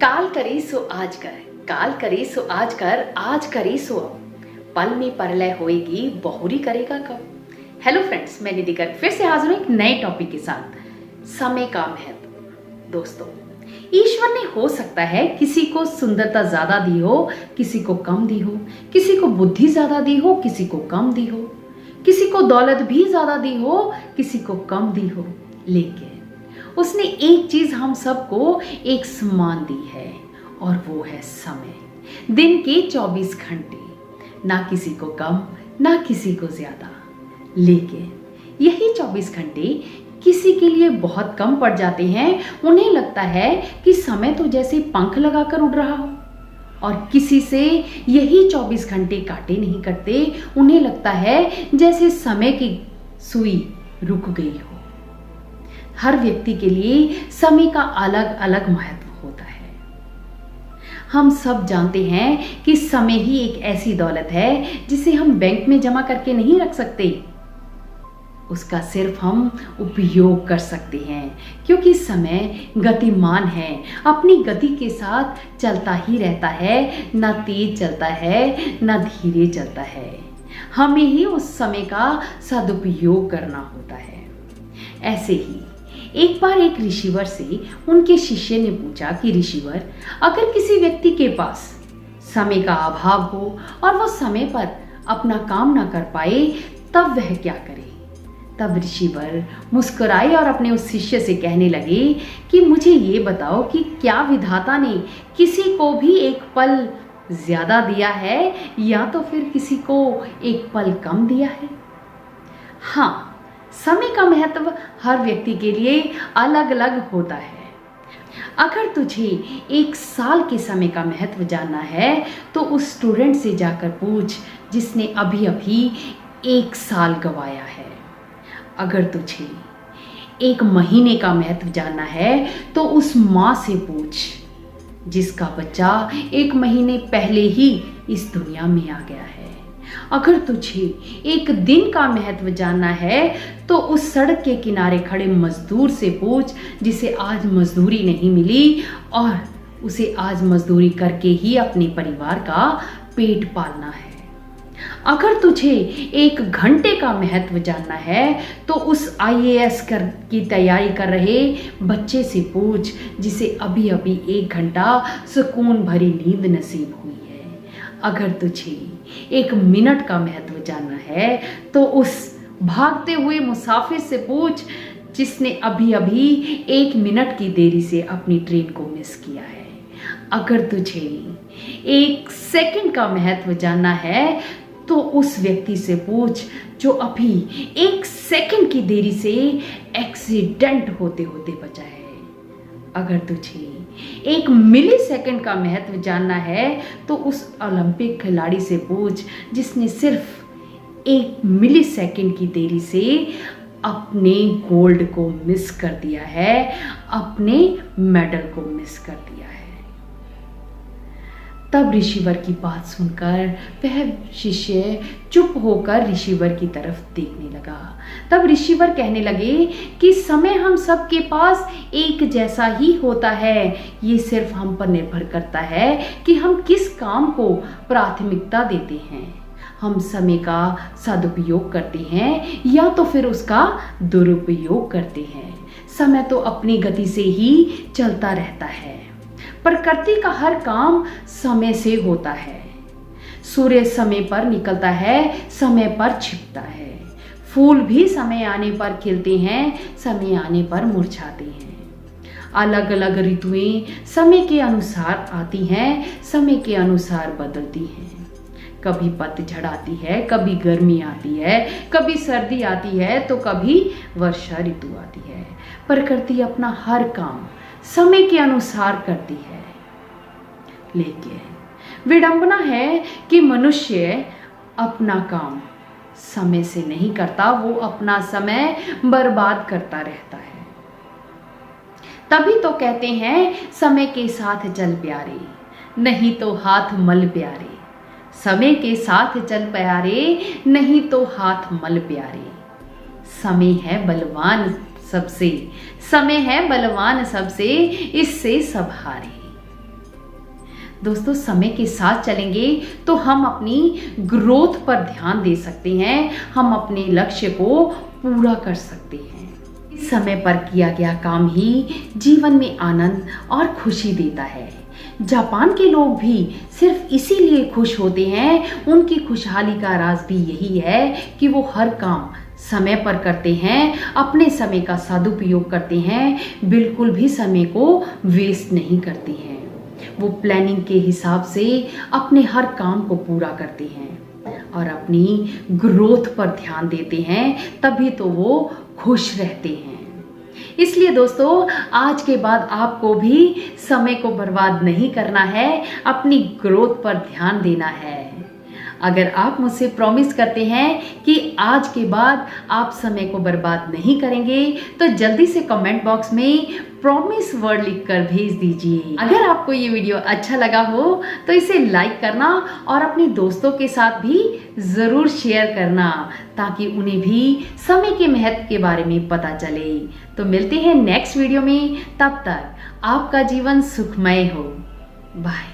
काल करे सो आज कर, काल करे सो आज कर, आज करे सो अब, पल में परलय होएगी बहुरी करेगा कब। हेलो फ्रेंड्स, मैं निधि गर्ग फिर से हाजिर हूं एक नए टॉपिक के साथ, समय का महत्व। दोस्तों, ईश्वर ने हो सकता है किसी को सुंदरता ज्यादा दी हो, किसी को कम दी हो, किसी को बुद्धि ज्यादा दी हो, किसी को कम दी हो, किसी को दौलत भी ज्यादा दी हो, किसी को कम दी हो, लेकिन उसने एक चीज हम सबको एक समान दी है और वो है समय। दिन के 24 घंटे, ना किसी को कम ना किसी को ज्यादा, लेकिन यही 24 घंटे किसी के लिए बहुत कम पड़ जाते हैं। उन्हें लगता है कि समय तो जैसे पंख लगाकर उड़ रहा हो, और किसी से यही 24 घंटे काटे नहीं करते। उन्हें लगता है जैसे समय की सुई रुक गई हो। हर व्यक्ति के लिए समय का अलग अलग महत्व होता है। हम सब जानते हैं कि समय ही एक ऐसी दौलत है जिसे हम बैंक में जमा करके नहीं रख सकते। उसका सिर्फ हम उपयोग कर सकते हैं, क्योंकि समय गतिमान है, अपनी गति के साथ चलता ही रहता है, ना तेज चलता है ना धीरे चलता है। हमें ही उस समय का सदुपयोग करना होता है। ऐसे ही एक बार एक ऋषिवर से उनके शिष्य ने पूछा कि ऋषिवर, अगर किसी व्यक्ति के पास समय का अभाव हो और वो समय पर अपना काम ना कर पाए, तब वह क्या करे। तब ऋषिवर मुस्कुराए और अपने उस शिष्य से कहने लगे कि मुझे ये बताओ कि क्या विधाता ने किसी को भी एक पल ज्यादा दिया है या तो फिर किसी को एक पल कम दिया है। हाँ, समय का महत्व हर व्यक्ति के लिए अलग अलग होता है। अगर तुझे एक साल के समय का महत्व जानना है तो उस स्टूडेंट से जाकर पूछ जिसने अभी अभी एक साल गंवाया है। अगर तुझे एक महीने का महत्व जानना है तो उस माँ से पूछ जिसका बच्चा एक महीने पहले ही इस दुनिया में आ गया है। अगर तुझे एक दिन का महत्व जानना है तो उस सड़क के किनारे खड़े मजदूर से पूछ जिसे आज मजदूरी नहीं मिली और उसे आज मजदूरी करके ही अपने परिवार का पेट पालना है। अगर तुझे एक घंटे का महत्व जानना है तो उस IAS की तैयारी कर रहे बच्चे से पूछ जिसे अभी अभी 1 घंटा सुकून भरी नींद नसीब हुई है। अगर तुझे 1 मिनट का महत्व जानना है तो उस भागते हुए मुसाफिर से पूछ जिसने अभी अभी 1 मिनट की देरी से अपनी ट्रेन को मिस किया है। अगर तुझे 1 सेकंड का महत्व जानना है तो उस व्यक्ति से पूछ जो अभी 1 सेकंड की देरी से एक्सीडेंट होते होते बचा है। अगर तुझे 1 मिली सेकंड का महत्व जानना है तो उस ओलंपिक खिलाड़ी से पूछ जिसने सिर्फ 1 मिली सेकंड की देरी से अपने गोल्ड को मिस कर दिया है, अपने मेडल को मिस कर दिया है। तब ऋषिवर की बात सुनकर वह शिष्य चुप होकर ऋषिवर की तरफ देखने लगा। तब ऋषिवर कहने लगे कि समय हम सबके पास एक जैसा ही होता है। ये सिर्फ हम पर निर्भर करता है कि हम किस काम को प्राथमिकता देते हैं। हम समय का सदुपयोग करते हैं या तो फिर उसका दुरुपयोग करते हैं। समय तो अपनी गति से ही चलता रहता है। प्रकृति का हर काम समय से होता है। सूर्य समय पर निकलता है, समय पर छिपता है। फूल भी समय आने पर खिलते हैं, समय आने पर मुरझाते हैं। अलग अलग ऋतुएं समय के अनुसार आती हैं, समय के अनुसार बदलती हैं। कभी पतझड़ आती है, कभी गर्मी आती है, कभी सर्दी आती है तो कभी वर्षा ऋतु आती है। प्रकृति अपना हर काम समय के अनुसार करती है। लेकिन विडंबना है कि मनुष्य अपना काम समय से नहीं करता, वो अपना समय बर्बाद करता रहता है। तभी तो कहते हैं समय के साथ चल प्यारे, नहीं तो हाथ मल प्यारे। समय के साथ चल प्यारे, नहीं तो हाथ मल प्यारे। समय है बलवान सबसे, समय है बलवान सबसे, इससे सब हारे। दोस्तों समय के साथ चलेंगे तो हम अपनी ग्रोथ पर ध्यान दे सकते हैं, हम अपने लक्ष्य को पूरा कर सकते हैं। इस समय पर किया गया काम ही जीवन में आनंद और खुशी देता है। जापान के लोग भी सिर्फ इसीलिए खुश होते हैं, उनकी खुशहाली का राज भी यही है कि वो हर काम समय पर करते हैं, अपने समय का सदुपयोग करते हैं, बिल्कुल भी समय को वेस्ट नहीं करते हैं। वो प्लानिंग के हिसाब से अपने हर काम को पूरा करते हैं और अपनी ग्रोथ पर ध्यान देते हैं, तभी तो वो खुश रहते हैं। इसलिए दोस्तों, आज के बाद आपको भी समय को बर्बाद नहीं करना है, अपनी ग्रोथ पर ध्यान देना है। अगर आप मुझसे प्रॉमिस करते हैं कि आज के बाद आप समय को बर्बाद नहीं करेंगे, तो जल्दी से कमेंट बॉक्स में प्रॉमिस वर्ड लिखकर भेज दीजिए। अगर आपको ये वीडियो अच्छा लगा हो तो इसे लाइक करना और अपने दोस्तों के साथ भी ज़रूर शेयर करना, ताकि उन्हें भी समय के महत्व के बारे में पता चले। तो मिलते हैं नेक्स्ट वीडियो में, तब तक आपका जीवन सुखमय हो। बाय।